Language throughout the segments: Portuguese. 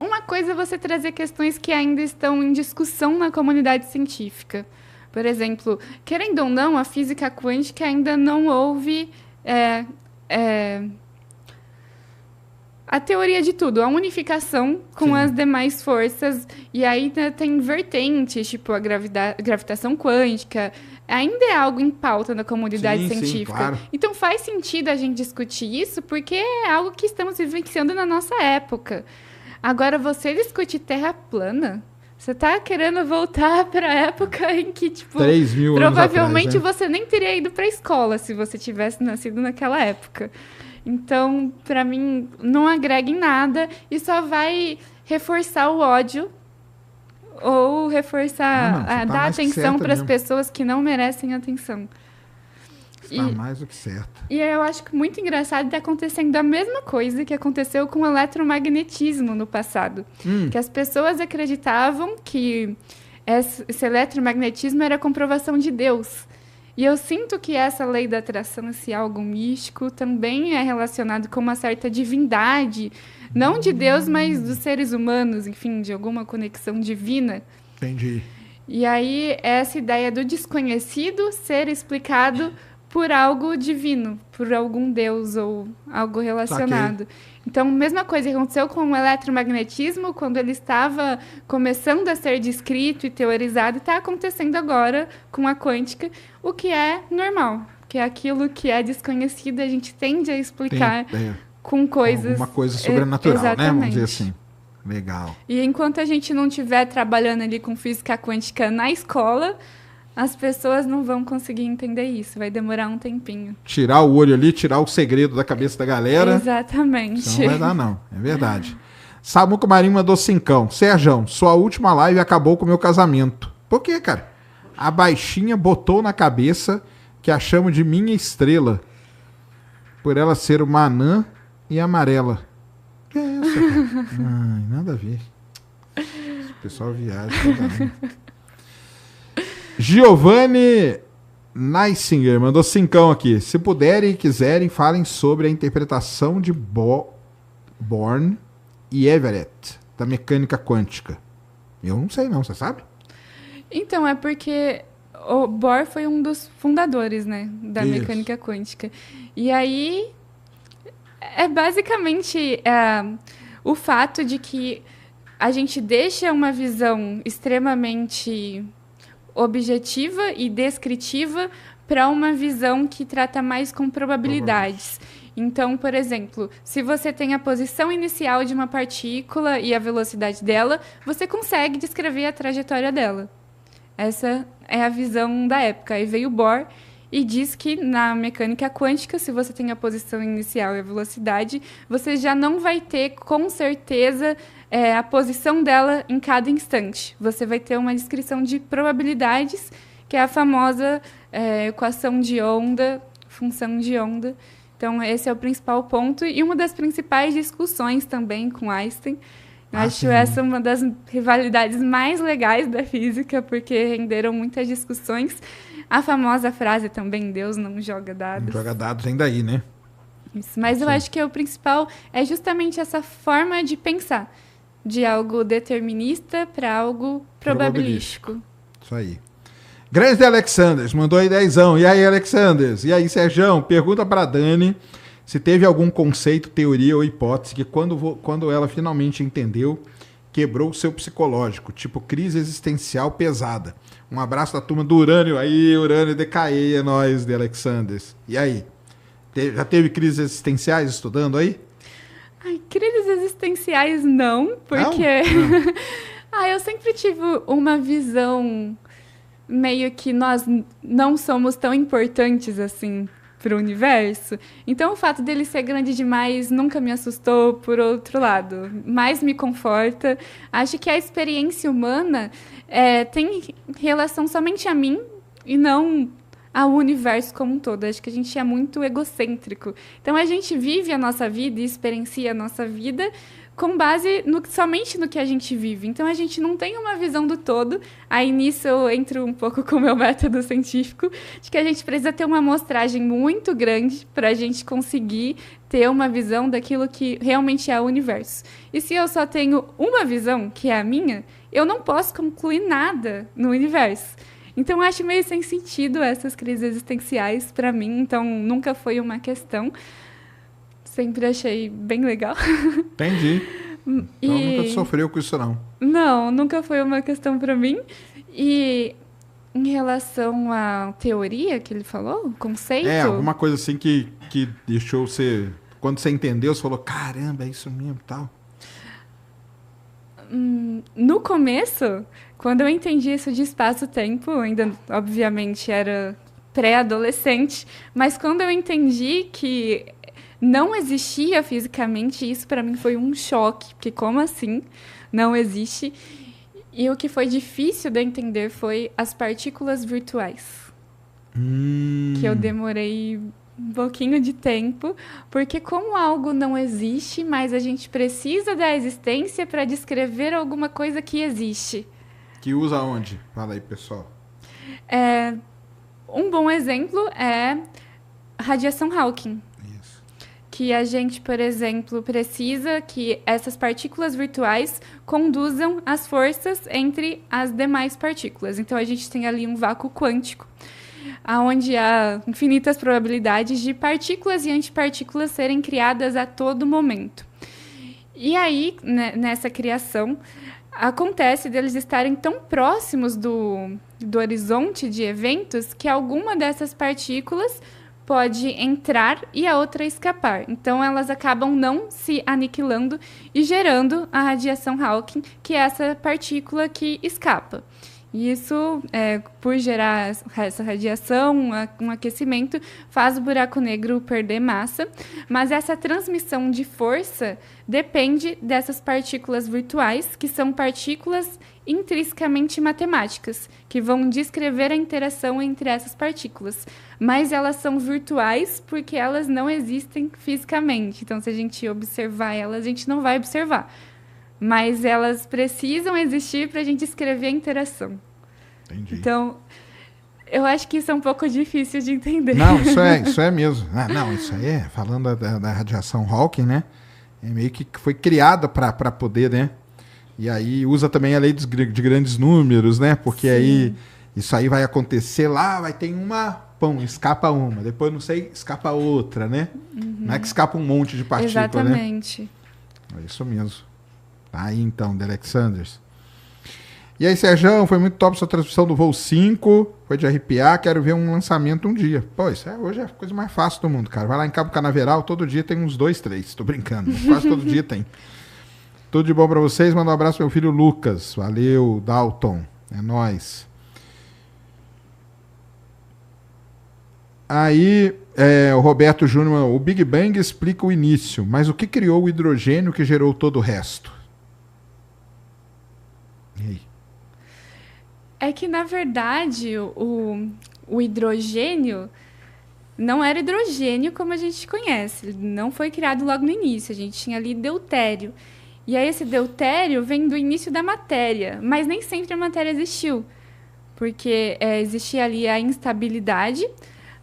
Uma coisa é você trazer questões que ainda estão em discussão na comunidade científica. Por exemplo, querendo ou não, a física quântica ainda não houve a teoria de tudo, a unificação com Sim. as demais forças. E aí tem vertentes, tipo a gravitação quântica. Ainda é algo em pauta na comunidade científica. Claro. Então faz sentido a gente discutir isso, porque é algo que estamos vivenciando na nossa época. Agora, você discute terra plana, você tá querendo voltar para a época em que, tipo, 3.000 provavelmente anos atrás, né? você nem teria ido para a escola se você tivesse nascido naquela época. Então, para mim, não agrega em nada e só vai reforçar o ódio ou reforçar, dar atenção para as pessoas que não merecem atenção. Está mais do que certo. E eu acho que muito engraçado está acontecendo a mesma coisa que aconteceu com o eletromagnetismo no passado. Que as pessoas acreditavam que esse eletromagnetismo era a comprovação de Deus. E eu sinto que essa lei da atração, esse algo místico, também é relacionado com uma certa divindade, não de Deus, mas dos seres humanos, enfim, de alguma conexão divina. Entendi. E aí, essa ideia do desconhecido ser explicado por algo divino, por algum Deus ou algo relacionado. Saquei. Então, mesma coisa que aconteceu com o eletromagnetismo, quando ele estava começando a ser descrito e teorizado, está acontecendo agora com a quântica, o que é normal, que é aquilo que é desconhecido, a gente tende a explicar com coisas... Uma coisa sobrenatural, né? Vamos dizer Exatamente. assim. Legal. E enquanto a gente não estiver trabalhando ali com física quântica na escola, as pessoas não vão conseguir entender isso. Vai demorar um tempinho. Tirar o olho ali, tirar o segredo da cabeça da galera. Exatamente. Isso não vai dar, não. É verdade. Samuca Marinho mandou 5. Serjão, sua última live acabou com o meu casamento. Por quê, cara? A baixinha botou na cabeça que a chamo de minha estrela. Por ela ser uma anã e amarela. Que é essa, cara? Ai, nada a ver. Esse pessoal viaja. Giovanni Neisinger mandou 5 aqui. Se puderem e quiserem, falem sobre a interpretação de Born e Everett da mecânica quântica. Eu não sei não, você sabe? Então, é porque o Bohr foi um dos fundadores, né, da mecânica quântica. E aí, é basicamente o fato de que a gente deixa uma visão extremamente objetiva e descritiva para uma visão que trata mais com probabilidades. Então, por exemplo, se você tem a posição inicial de uma partícula e a velocidade dela, você consegue descrever a trajetória dela. Essa é a visão da época. Aí veio Bohr e diz que na mecânica quântica, se você tem a posição inicial e a velocidade, você já não vai ter com certeza a posição dela em cada instante. Você vai ter uma descrição de probabilidades, que é a famosa equação de onda, função de onda. Então, esse é o principal ponto e uma das principais discussões também com Einstein. Acho essa uma das rivalidades mais legais da física, porque renderam muitas discussões. A famosa frase também, Deus não joga dados. Não joga dados ainda aí, né? Isso, mas eu acho que o principal é justamente essa forma de pensar, de algo determinista para algo probabilístico. Isso aí. Grande Alexanders mandou aí 10. E aí, Alexanders? E aí, Serjão? Pergunta para Dani se teve algum conceito, teoria ou hipótese que quando ela finalmente entendeu, quebrou o seu psicológico, tipo crise existencial pesada. Um abraço da turma do Urânio. Aí, Urânio decaía, é nóis, de Alexanders. E aí? Já teve crises existenciais estudando aí? Ai, crises existenciais não, porque... Não? Eu sempre tive uma visão meio que nós não somos tão importantes assim para o universo. Então, o fato dele ser grande demais nunca me assustou, por outro lado. Mais me conforta. Acho que a experiência humana tem relação somente a mim e não ao universo como um todo. Acho que a gente é muito egocêntrico. Então, a gente vive a nossa vida e experiencia a nossa vida com base somente no que a gente vive. Então, a gente não tem uma visão do todo. Aí, nisso, eu entro um pouco com o meu método científico, de que a gente precisa ter uma amostragem muito grande para a gente conseguir ter uma visão daquilo que realmente é o universo. E se eu só tenho uma visão, que é a minha, eu não posso concluir nada no universo. Então, eu acho meio sem sentido essas crises existenciais para mim. Então, nunca foi uma questão. Sempre achei bem legal. Entendi. Então nunca sofreu com isso, não. Não, nunca foi uma questão para mim. E em relação à teoria que ele falou, o conceito... Alguma coisa assim que deixou você... Quando você entendeu, você falou, caramba, é isso mesmo e tal. No começo, quando eu entendi isso de espaço-tempo, ainda, obviamente, era pré-adolescente, mas quando eu entendi que não existia fisicamente, isso para mim foi um choque, porque como assim não existe? E o que foi difícil de entender foi as partículas virtuais. Que eu demorei um pouquinho de tempo, porque como algo não existe, mas a gente precisa da existência para descrever alguma coisa que existe. Que usa onde? Fala aí, pessoal. Um bom exemplo é a radiação Hawking. Que a gente, por exemplo, precisa que essas partículas virtuais conduzam as forças entre as demais partículas. Então, a gente tem ali um vácuo quântico, onde há infinitas probabilidades de partículas e antipartículas serem criadas a todo momento. E aí, nessa criação, acontece deles estarem tão próximos do horizonte de eventos que alguma dessas partículas pode entrar e a outra escapar. Então, elas acabam não se aniquilando e gerando a radiação Hawking, que é essa partícula que escapa. E isso, por gerar essa radiação, um aquecimento, faz o buraco negro perder massa. Mas essa transmissão de força depende dessas partículas virtuais, que são partículas intrinsecamente matemáticas, que vão descrever a interação entre essas partículas. Mas elas são virtuais porque elas não existem fisicamente. Então, se a gente observar elas, a gente não vai observar. Mas elas precisam existir para a gente escrever a interação. Entendi. Então, eu acho que isso é um pouco difícil de entender. Não, isso é mesmo. Isso aí falando da radiação Hawking, né? É meio que foi criada para poder, né? E aí usa também a lei de grandes números, né? Porque sim, aí isso aí vai acontecer lá, vai ter escapa uma. Depois, não sei, escapa outra, né? Uhum. Não é que escapa um monte de partícula, exatamente, né? É isso mesmo. Tá aí então, The Alexanders. E aí, Sérgio, foi muito top sua transmissão do voo 5. Foi de arrepiar, quero ver um lançamento um dia. Pô, hoje é a coisa mais fácil do mundo, cara. Vai lá em Cabo Canaveral, todo dia tem uns 2, 3. Tô brincando, quase todo dia tem. Tudo de bom pra vocês. Manda um abraço pro meu filho Lucas. Valeu, Dalton. É nóis. Aí, o Roberto Júnior, o Big Bang explica o início, mas o que criou o hidrogênio que gerou todo o resto? E aí? É que, na verdade, o hidrogênio não era hidrogênio como a gente conhece. Ele não foi criado logo no início. A gente tinha ali deutério. E aí esse deutério vem do início da matéria. Mas nem sempre a matéria existiu. Porque existia ali a instabilidade,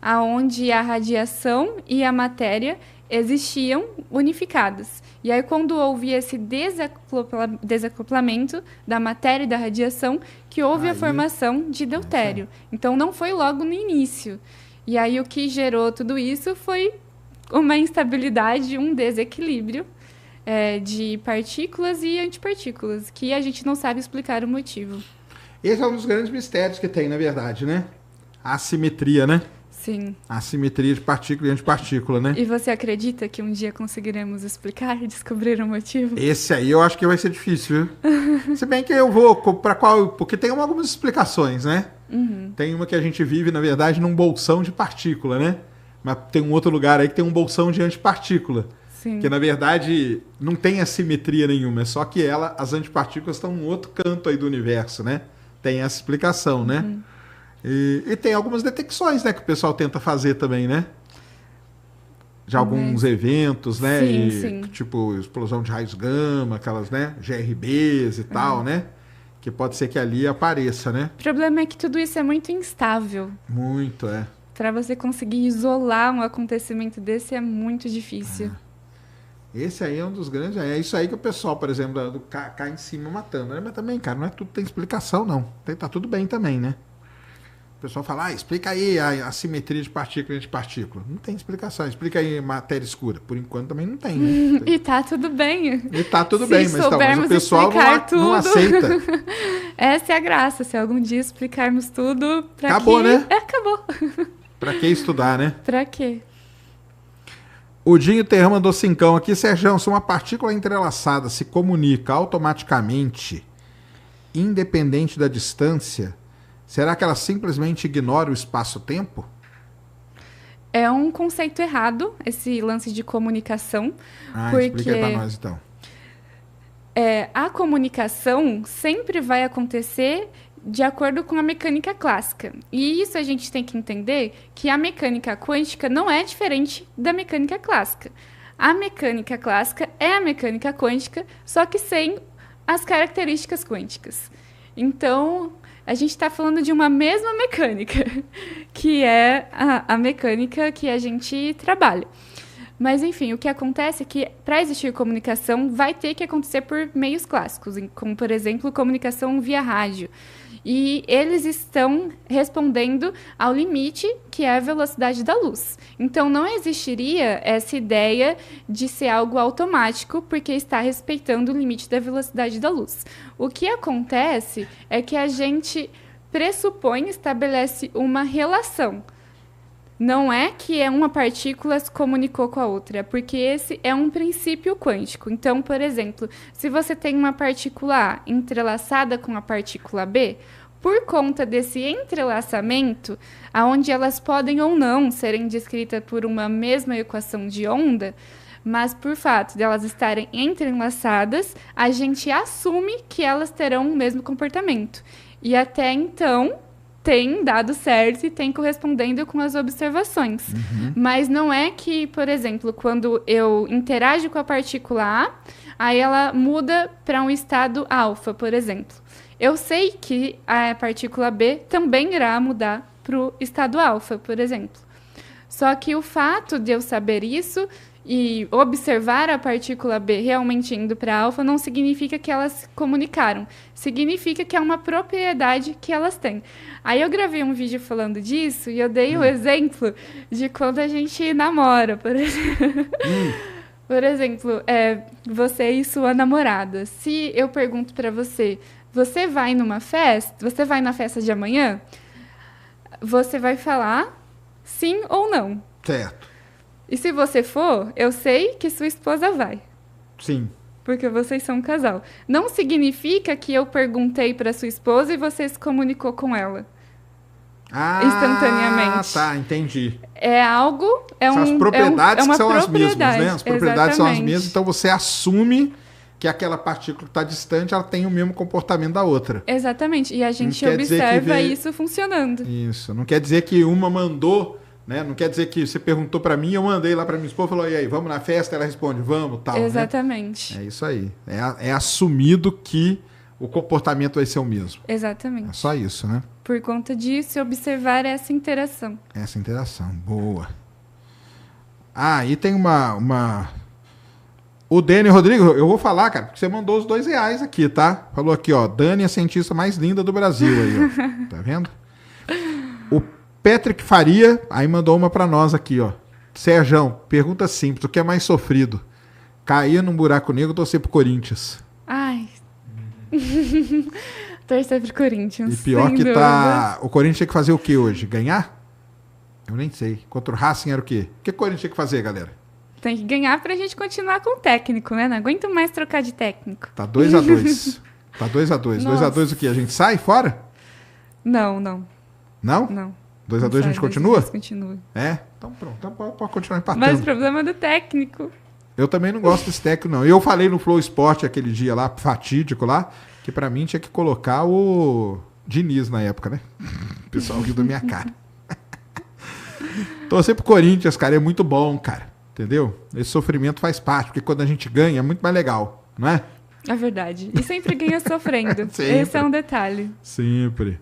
onde a radiação e a matéria existiam unificadas. E aí, quando houve esse desacoplamento da matéria e da radiação, que houve a formação de deutério. Então, não foi logo no início. E aí, o que gerou tudo isso foi uma instabilidade, um desequilíbrio de partículas e antipartículas, que a gente não sabe explicar o motivo. Esse é um dos grandes mistérios que tem, na verdade, né? A assimetria, né? Sim. A assimetria de partícula e antipartícula, né? E você acredita que um dia conseguiremos explicar e descobrir o motivo? Esse aí eu acho que vai ser difícil, viu? Se bem que eu vou para qual... Porque tem algumas explicações, né? Uhum. Tem uma que a gente vive, na verdade, num bolsão de partícula, né? Mas tem um outro lugar aí que tem um bolsão de antipartícula. Sim. Que, na verdade, não tem assimetria nenhuma. É só que as antipartículas estão em outro canto aí do universo, né? Tem essa explicação, né? E tem algumas detecções, né, que o pessoal tenta fazer também, né? De alguns eventos, né? Sim. Tipo, explosão de raios gama, aquelas, né? GRBs e tal, né? Que pode ser que ali apareça, né? O problema é que tudo isso é muito instável. Muito, Para você conseguir isolar um acontecimento desse é muito difícil. Esse aí é um dos grandes. É isso aí que o pessoal, por exemplo, cai em cima matando, né? Mas também, cara, não é tudo que tem explicação, não. Tá tudo bem também, né? O pessoal fala, explica aí a simetria de partícula e antipartícula. Não tem explicação. Explica aí matéria escura. Por enquanto também não tem, né? E tá tudo bem. E tá tudo bem, mas o pessoal não aceita. Essa é a graça. Se algum dia explicarmos tudo, acabou, né? Acabou. Pra que estudar, né? Pra quê? O Dinho Terra mandou 5 aqui. Sérgio, se uma partícula entrelaçada se comunica automaticamente, independente da distância, será que ela simplesmente ignora o espaço-tempo? É um conceito errado, esse lance de comunicação. Porque explica aí pra nós, então. A comunicação sempre vai acontecer de acordo com a mecânica clássica. E isso a gente tem que entender que a mecânica quântica não é diferente da mecânica clássica. A mecânica clássica é a mecânica quântica, só que sem as características quânticas. Então, a gente está falando de uma mesma mecânica, que é a mecânica que a gente trabalha. Mas, enfim, o que acontece é que, para existir comunicação, vai ter que acontecer por meios clássicos, como, por exemplo, comunicação via rádio. E eles estão respondendo ao limite, que é a velocidade da luz. Então, não existiria essa ideia de ser algo automático, porque está respeitando o limite da velocidade da luz. O que acontece é que a gente pressupõe, estabelece uma relação. Não é que uma partícula se comunicou com a outra, porque esse é um princípio quântico. Então, por exemplo, se você tem uma partícula A entrelaçada com a partícula B, por conta desse entrelaçamento, aonde elas podem ou não serem descritas por uma mesma equação de onda, mas por fato de elas estarem entrelaçadas, a gente assume que elas terão o mesmo comportamento. E até então tem dado certo e tem correspondendo com as observações. Mas não é que, por exemplo, quando eu interajo com a partícula A, aí ela muda para um estado alfa, por exemplo. Eu sei que a partícula B também irá mudar para o estado alfa, por exemplo. Só que o fato de eu saber isso e observar a partícula B realmente indo para alfa não significa que elas se comunicaram. Significa que é uma propriedade que elas têm. Aí eu gravei um vídeo falando disso e eu dei o exemplo de quando a gente namora, por exemplo. Por exemplo, você e sua namorada. Se eu pergunto para você, você vai numa festa? Você vai na festa de amanhã? Você vai falar sim ou não. Certo. E se você for, eu sei que sua esposa vai. Sim. Porque vocês são um casal. Não significa que eu perguntei para sua esposa e você se comunicou com ela. Instantaneamente. Tá, entendi. É algo... São as propriedades que são as mesmas, né? As propriedades são as Exatamente. mesmas, então você assume que aquela partícula que está distante, ela tem o mesmo comportamento da outra. Exatamente. E a gente Não quer dizer que observa isso funcionando. Isso. Não quer dizer que uma mandou, né? Não quer dizer que você perguntou para mim, eu mandei lá para minha esposa, falou, e aí, vamos na festa? Ela responde, vamos, tal. Exatamente. Né? É isso aí. É assumido que o comportamento vai ser o mesmo. Exatamente. É só isso, né? Por conta disso, observar essa interação. Essa interação. Boa. E tem uma... O Dani Rodrigo, eu vou falar, cara, porque você mandou os R$2 aqui, tá? Falou aqui, ó, Dani é a cientista mais linda do Brasil aí, ó. Tá vendo? O Patrick Faria, aí mandou uma pra nós aqui, ó. Sérgio, pergunta simples, o que é mais sofrido? Cair num buraco negro ou torcer pro Corinthians? Ai. Torcer pro Corinthians. E pior que dúvida. O Corinthians tinha que fazer o que hoje? Ganhar? Eu nem sei. Contra o Racing era o quê? O que o Corinthians tinha que fazer, galera? Tem que ganhar pra gente continuar com o técnico, né? Não aguento mais trocar de técnico. Tá 2-2. Tá 2-2. 2-2 o quê? A gente sai fora? Não. Não? Não. 2-2 a gente continua? Continua. É? Então pronto. Então pode continuar empatando. Mas o problema é do técnico. Eu também não gosto desse técnico, não. Eu falei no Flow Sport aquele dia lá, fatídico lá, que pra mim tinha que colocar o Diniz na época, né? O pessoal riu da minha cara. Torcer pro Corinthians, cara, é muito bom, cara. Entendeu? Esse sofrimento faz parte, porque quando a gente ganha é muito mais legal, não é? É verdade. E sempre ganha sofrendo. Esse é um detalhe. Sempre.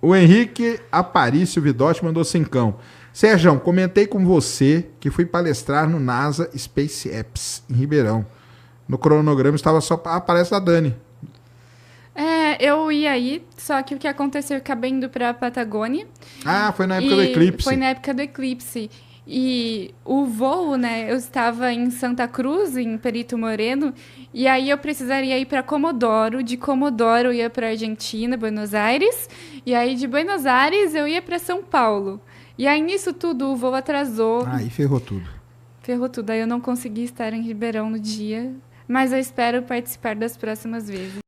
O Henrique Aparício Vidotti mandou cincão. Sérgio, comentei com você que fui palestrar no NASA Space Apps, em Ribeirão. No cronograma estava só... Aparece a Dani. Eu ia aí, só que o que aconteceu, eu acabei indo pra Patagônia. Foi na época do eclipse. Foi na época do eclipse. E o voo, né, eu estava em Santa Cruz, em Perito Moreno, e aí eu precisaria ir para Comodoro, de Comodoro eu ia para Argentina, Buenos Aires, e aí de Buenos Aires eu ia para São Paulo. E aí nisso tudo o voo atrasou. Aí ferrou tudo. Ferrou tudo, aí eu não consegui estar em Ribeirão no dia, mas eu espero participar das próximas vezes.